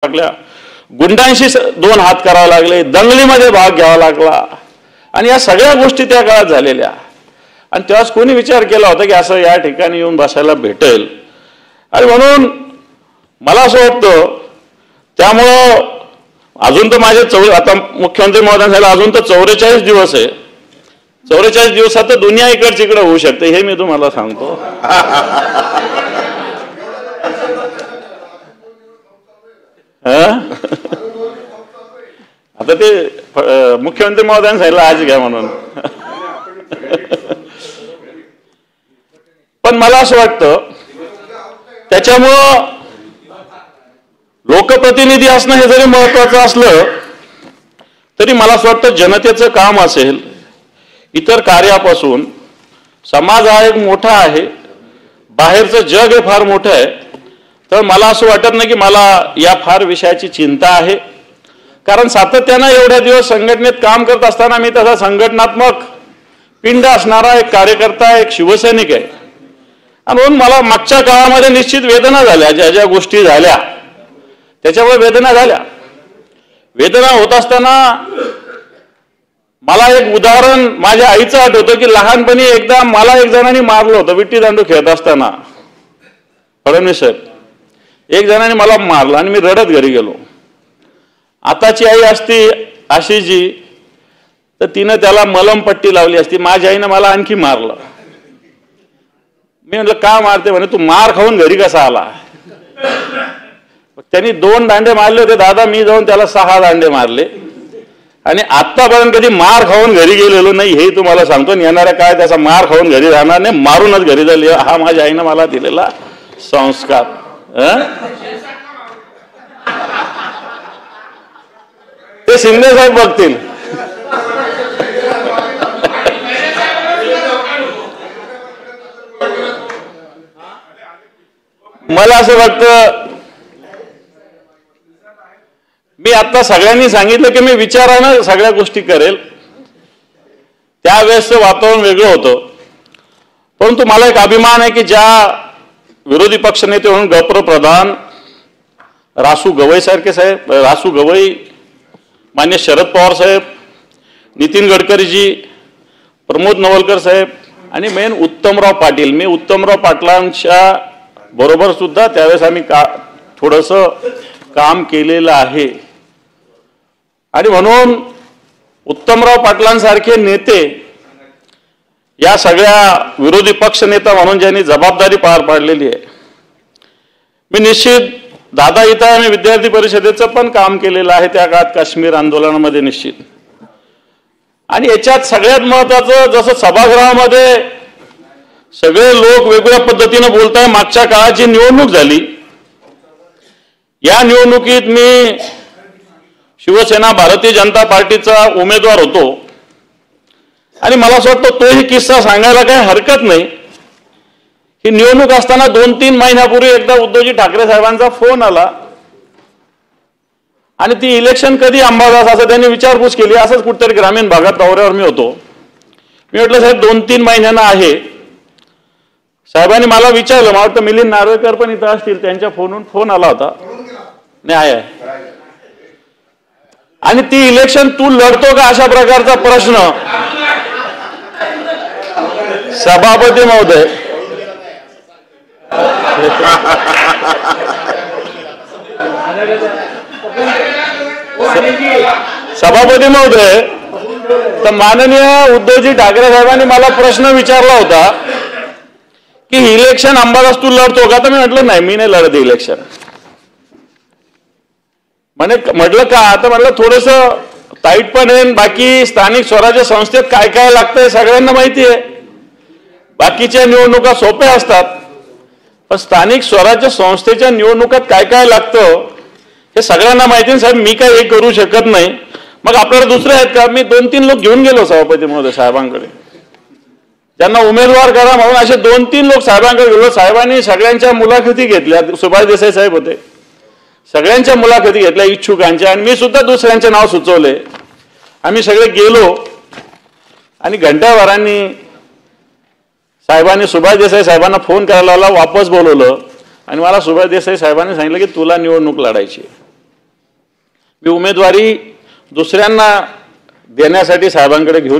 लागल्या, गुंडांशी दोन हात करावे लागले, दंगलीमध्ये भाग घ्यावा लागला आणि या सगळ्या गोष्टी त्या काळात झालेल्या. आणि तेव्हाच कोणी विचार केला होता की असं या ठिकाणी येऊन बसायला भेटेल. आणि म्हणून मला असं वाटतं, त्यामुळं अजून तर माझे आता मुख्यमंत्री महोदयांना अजून तर 44 दिवस आहे. 44 दिवसात तर दुनिया इकडची इकडे होऊ शकते, हे मी तुम्हाला सांगतो. आता ते मुख्यमंत्री महोदयांनी सांगितलं आज घ्या म्हणून. पण मला असं वाटतं त्याच्यामुळं लोकप्रतिनिधी असणं हे जरी महत्वाचं असलं तरी मला असं वाटतं जनतेचं काम असेल, इतर कार्यापासून समाज हा एक मोठा आहे, बाहेरचं जग हे फार मोठं आहे. तर मला असं वाटत नाही की मला या फार विषयाची चिंता आहे, कारण सातत्यानं एवढ्या दिवस संघटनेत काम करत असताना मी तसा संघटनात्मक पिंड असणारा एक कार्यकर्ता, एक शिवसैनिक आहे. आणि म्हणून मला मागच्या काळामध्ये निश्चित वेदना झाल्या, ज्या ज्या गोष्टी झाल्या त्याच्यामुळे वेदना झाल्या. वेदना होत असताना मला एक उदाहरण माझ्या आईचं आठवतं की लहानपणी एकदा मला एक जणांनी मारलं होतं विट्टी दांडू खेळत असताना. फडणवीस साहेब, एक जणांनी मला मारलं आणि मी रडत घरी गेलो. आताची आई असती आशीजी तर तिनं त्याला मलमपट्टी लावली असती, माझ्या आईनं मला आणखी मारलं. मी म्हटलं का मारते, म्हणे तू मार खाऊन घरी कसा आला. त्यांनी 2 दांडे मारले होते दादा, मी जाऊन त्याला 6 दांडे मारले आणि आतापर्यंत कधी मार खाऊन घरी गेलेलो नाही, हे तुम्हाला सांगतो. येणाऱ्या काय त्याचा मार खाऊन घरी राहणार नाही, मारूनच घरी झाली. हा माझ्या आईनं मला दिलेला संस्कार. ते शिंदे साहेब बघतील. मला असं वाटतं, मी आता सगळ्यांनी सांगितलं की मी विचारानं सगळ्या गोष्टी करेल. त्यावेळेसचं वातावरण वेगळं होतं, परंतु मला एक अभिमान आहे की ज्या विरोधी पक्षनेते म्हणून गप्र प्रधान रासू गवई सारखे साहेब, रासू गवई, मान्य शरद पवार साहेब, नितीन गडकरीजी, प्रमोद नवलकर साहेब आणि मेन उत्तमराव पाटील. मी उत्तमराव पाटलांच्या बरोबर सुद्धा त्यावेळेस आम्ही थोडंसं काम केलेलं आहे. आणि म्हणून उत्तमराव पाटलांसारखे नेते, या सगळ्या विरोधी पक्ष नेता म्हणून ज्यांनी जबाबदारी पार पाडलेली आहे, मी निश्चित दादा इथं आम्ही विद्यार्थी परिषदेचं पण काम केलेलं आहे त्या काळात काश्मीर आंदोलनामध्ये निश्चित. आणि याच्यात सगळ्यात महत्वाचं, जसं सभागृहामध्ये सगळे लोक वेगवेगळ्या पद्धतीनं बोलताय, मागच्या काळात जी निवडणूक झाली, या निवडणुकीत मी शिवसेना भारतीय जनता पार्टीचा उमेदवार होतो. आणि मला असं वाटतं तोही किस्सा सांगायला काही हरकत नाही. ही निवडणूक असताना 2-3 महिन्यापूर्वी एकदा उद्धवजी ठाकरे साहेबांचा फोन आला आणि ती इलेक्शन कधी अंबादास असं त्यांनी विचारपूस केली. असंच कुठेतरी ग्रामीण भागात दौऱ्यावर मी होतो. मी म्हटलं साहेब 2-3 महिन्यांना आहे. साहेबांनी मला विचारलं, मला वाटतं मिलिंद नार्वेकर पण इथं असतील, त्यांच्या फोनवरून फोन आला होता. नाही आहे. आणि ती इलेक्शन तू लढतो का अशा प्रकारचा प्रश्न सभापती महोदय, सभापती महोदय, तर माननीय उद्धवजी ठाकरे साहेबांनी मला प्रश्न विचारला होता की इलेक्शन अंबादास तू लढतो का. तर मी म्हटलं नाही, मी नाही लढत इलेक्शन. म्हटलं का, आता म्हटलं थोडंसं टाईट पण आहे. बाकी स्थानिक स्वराज्य संस्थेत काय काय लागतंय सगळ्यांना माहिती आहे. बाकीच्या निवडणुका सोप्या असतात, पण स्थानिक स्वराज्य संस्थेच्या निवडणुकात काय काय लागतं हे सगळ्यांना माहिती आहे. साहेब मी काय हे करू शकत नाही. मग आपल्याला दुसरे आहेत का. मी 2-3 लोक घेऊन गेलो सभापती महोदय साहेबांकडे, त्यांना उमेदवार करा म्हणून. असे 2-3 लोक साहेबांकडे गेलो. साहेबांनी सगळ्यांच्या मुलाखती घेतल्या. सुभाष देसाई साहेब होते, सगळ्यांच्या मुलाखती घेतल्या इच्छुकांच्या. आणि मी सुद्धा दुसऱ्यांचे नाव सुचवले. आम्ही सगळे गेलो आणि घंटाभरांनी साहेबांनी सुभाष देसाई साहेबांना फोन करायला लावला, वापस बोलवलं आणि मला सुभाष देसाई साहेबांनी सांगितलं की तुला निवडणूक लढायची. मी उमेदवारी दुसऱ्यांना देण्यासाठी साहेबांकडे घेऊन